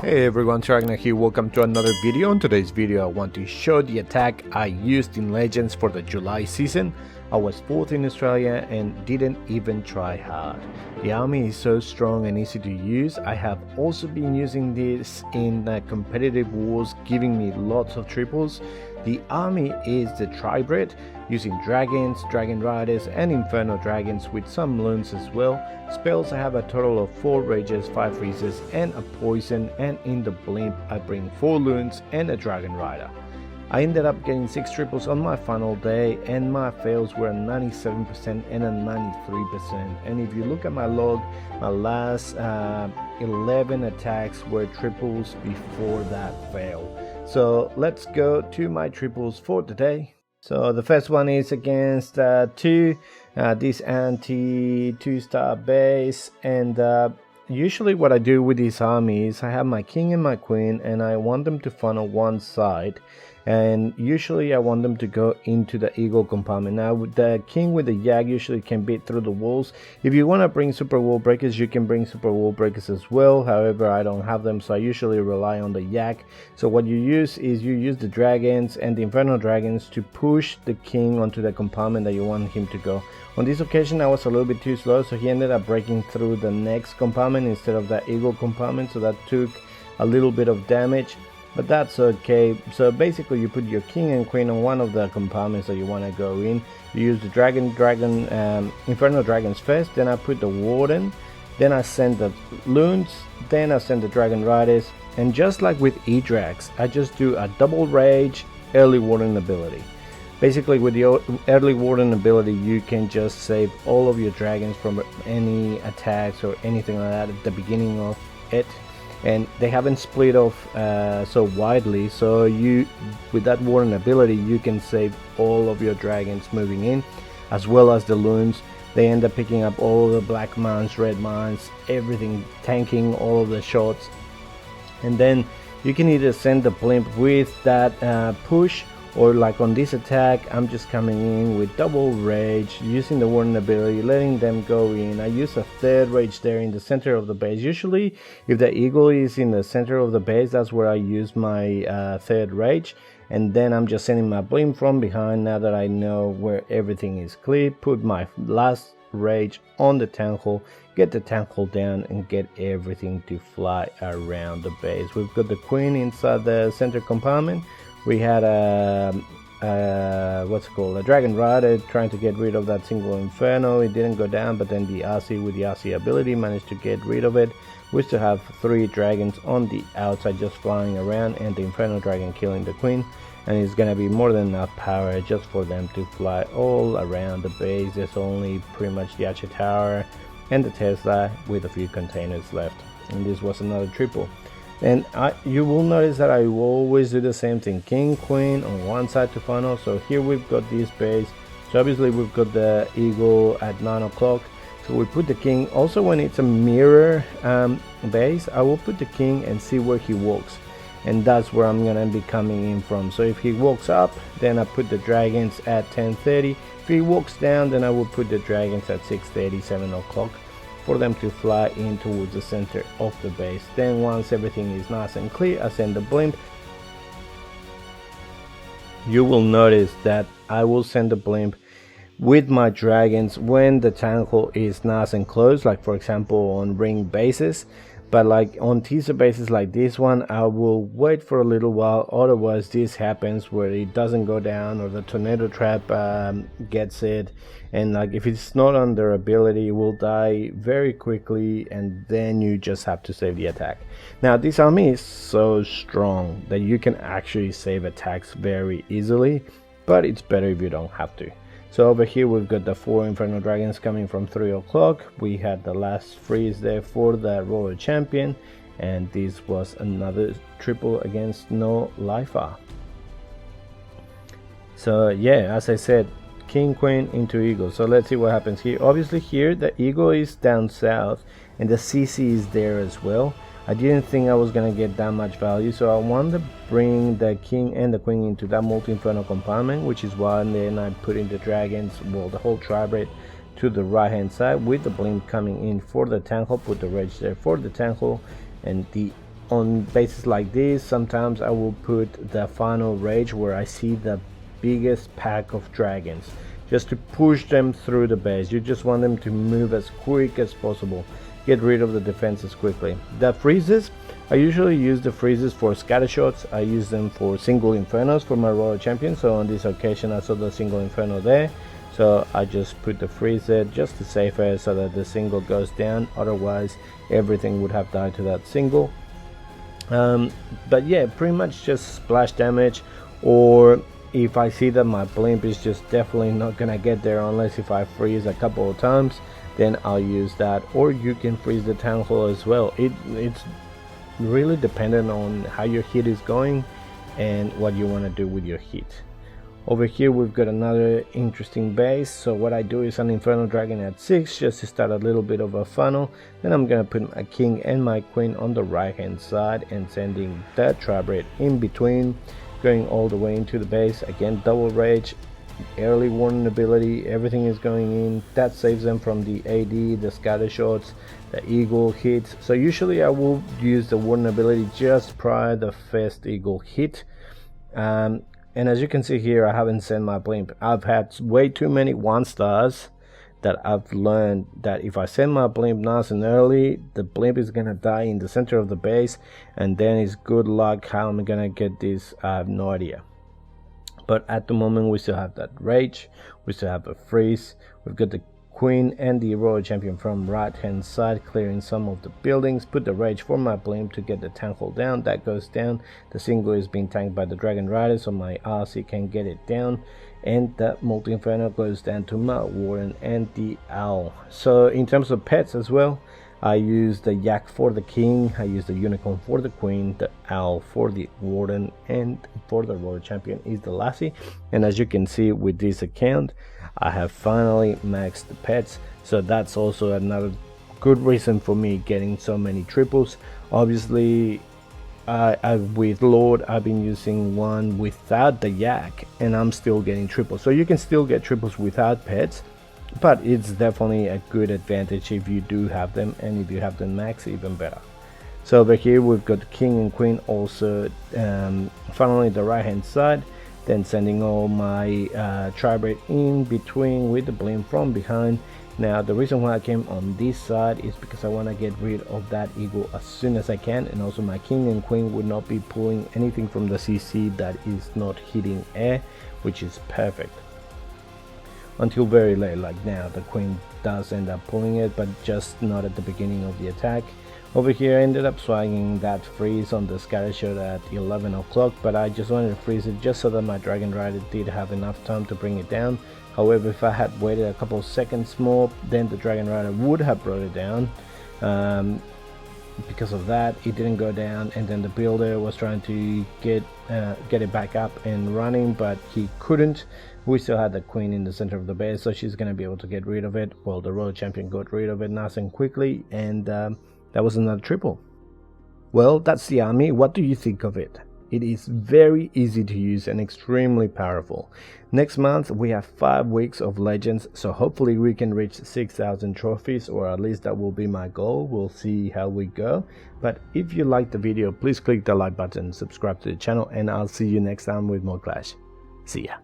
Hey everyone, Agnach here. Welcome to another video. In today's video I want to show the attack I used in Legends for the July season. I was 4th in Australia and didn't even try hard. The army is so strong and easy to use. I have also been using this in competitive wars, giving me lots of triples. The army is the Tribrid, using dragons, dragon riders and inferno dragons with some loons as well. Spells, I have a total of 4 rages, 5 freezes and a poison, and in the blimp I bring 4 loons and a dragon rider. I ended up getting 6 triples on my final day and my fails were a 97% and a 93%. And if you look at my log, my last 11 attacks were triples before that fail. So let's go to my triples for today. So the first one is against this anti 2-star base, and usually what I do with this army is I have my king and my queen and I want them to funnel one side, and usually I want them to go into the eagle compartment. Now with the king with the yak usually can beat through the walls. If you want to bring super wall breakers, you can bring super wall breakers as well. However, I don't have them, so I usually rely on the yak. So what you use is you use the dragons and the inferno dragons to push the king onto the compartment that you want him to go. On this occasion I was a little bit too slow, so he ended up breaking through the next compartment instead of the eagle compartment, so that took a little bit of damage. But that's okay. So basically you put your king and queen on one of the compartments that you want to go in. You use the inferno dragons first, then I put the warden, then I send the loons, then I send the dragon riders, and just like with E-Drags, I just do a double rage early warden ability. Basically with the early warden ability you can just save all of your dragons from any attacks or anything like that at the beginning of it. And they haven't split off so widely, so you, with that warden ability, you can save all of your dragons moving in, as well as the loons. They end up picking up all the black mines, red mines, everything, tanking all of the shots. And then you can either send the blimp with that push, or like on this attack I'm just coming in with double rage, using the warden ability, letting them go in. I use a 3rd rage there in the center of the base. Usually if the eagle is in the center of the base, that's where I use my 3rd rage, and then I'm just sending my blimp from behind. Now that I know where everything is clear, put my last rage on the tank hole, get the tank hole down and get everything to fly around the base. We've got the queen inside the center compartment. We had a dragon rider trying to get rid of that single inferno. It didn't go down, but then the RC with the RC ability managed to get rid of it. We still have 3 dragons on the outside just flying around, and the inferno dragon killing the queen, and it's gonna be more than enough power just for them to fly all around the base. There's only pretty much the Archer Tower and the Tesla with a few containers left, and this was another triple. And you will notice that I always do the same thing, king, queen on one side to funnel. So here we've got this base, so obviously we've got the eagle at 9 o'clock, so we put the king. Also when it's a mirror base, I will put the king and see where he walks, and that's where I'm gonna be coming in from. So if he walks up, then I put the dragons at 10:30. If he walks down, then I will put the dragons at 6:30, 7 o'clock, for them to fly in towards the center of the base. Then once everything is nice and clear, I send the blimp. You will notice that I will send the blimp with my dragons when the tank hole is nice and close, like for example on ring bases. But like on teaser bases like this one, I will wait for a little while, otherwise this happens where it doesn't go down or the tornado trap gets it, and like if it's not on their ability, it will die very quickly, and then you just have to save the attack. Now this army is so strong that you can actually save attacks very easily, but it's better if you don't have to. So over here we've got the 4 inferno dragons coming from 3 o'clock. We had the last freeze there for the royal champion, and this was another triple against no lifer. So yeah, as I said, king, queen into eagle. So let's see what happens here. Obviously here the eagle is down south and the CC is there as well. I didn't think I was gonna get that much value, so I wanted to bring the king and the queen into that multi-inferno compartment, which is why then I put in the dragons, well the whole Tribrid, to the right hand side with the blimp coming in for the tank hole. Put the rage there for the tank hole, and the on bases like this, sometimes I will put the final rage where I see the biggest pack of dragons, just to push them through the base. You just want them to move as quick as possible, get rid of the defenses quickly. The freezes, I usually use the freezes for scatter shots. I use them for single infernos for my royal champion. So on this occasion I saw the single inferno there, so I just put the freeze there just to save her so that the single goes down, otherwise everything would have died to that single. But yeah, pretty much just splash damage, or if I see that my blimp is just definitely not gonna get there unless if I freeze a couple of times, then I'll use that. Or you can freeze the town hall as well. It's really dependent on how your hit is going and what you want to do with your hit. Over here we've got another interesting base. So what I do is an Inferno Dragon at 6 just to start a little bit of a funnel. Then I'm gonna put a king and my queen on the right hand side and sending that Tribrid in between, going all the way into the base. Again, double rage, early warning ability, everything is going in. That saves them from the AD, the scatter shots, the eagle hits. So usually I will use the warning ability just prior the first eagle hit. And as you can see here, I haven't sent my blimp. I've had way too many 1-stars that I've learned that if I send my blimp nice and early, the blimp is gonna die in the center of the base, and then it's good luck how I'm gonna get this. I have no idea. But at the moment we still have that rage, we still have a freeze, we've got the queen and the royal champion from right hand side clearing some of the buildings. Put the rage for my blimp to get the tank hole down. That goes down. The single is being tanked by the dragon rider, so my RC can get it down, and that multi inferno goes down to my warden and the owl. So in terms of pets as well, I use the yak for the king, I use the unicorn for the queen, the owl for the warden, and for the royal champion is the lassie. And as you can see with this account, I have finally maxed the pets, so that's also another good reason for me getting so many triples. Obviously with Lord I've been using one without the yak and I'm still getting triples, so you can still get triples without pets, but it's definitely a good advantage if you do have them, and if you have them max, even better. So over here we've got king and queen also finally the right hand side, then sending all my Tribrid in between with the blimp from behind. Now the reason why I came on this side is because I want to get rid of that eagle as soon as I can, and also my king and queen would not be pulling anything from the CC that is not hitting air, which is perfect. Until very late, like now, the queen does end up pulling it, but just not at the beginning of the attack. Over here I ended up swinging that freeze on the scatter shot at 11 o'clock, but I just wanted to freeze it just so that my dragon rider did have enough time to bring it down. However, if I had waited a couple of seconds more, then the dragon rider would have brought it down. Because of that, it didn't go down, and then the builder was trying to get it back up and running, but he couldn't. We still had the queen in the center of the base, so she's going to be able to get rid of it. Well, the royal champion got rid of it nice and quickly, and that was another triple. Well, that's the army. What do you think of it? It is very easy to use and extremely powerful. Next month we have 5 weeks of legends, so hopefully we can reach 6,000 trophies, or at least that will be my goal. We'll see how we go. But if you liked the video, please click the like button, subscribe to the channel, and I'll see you next time with more Clash. See ya.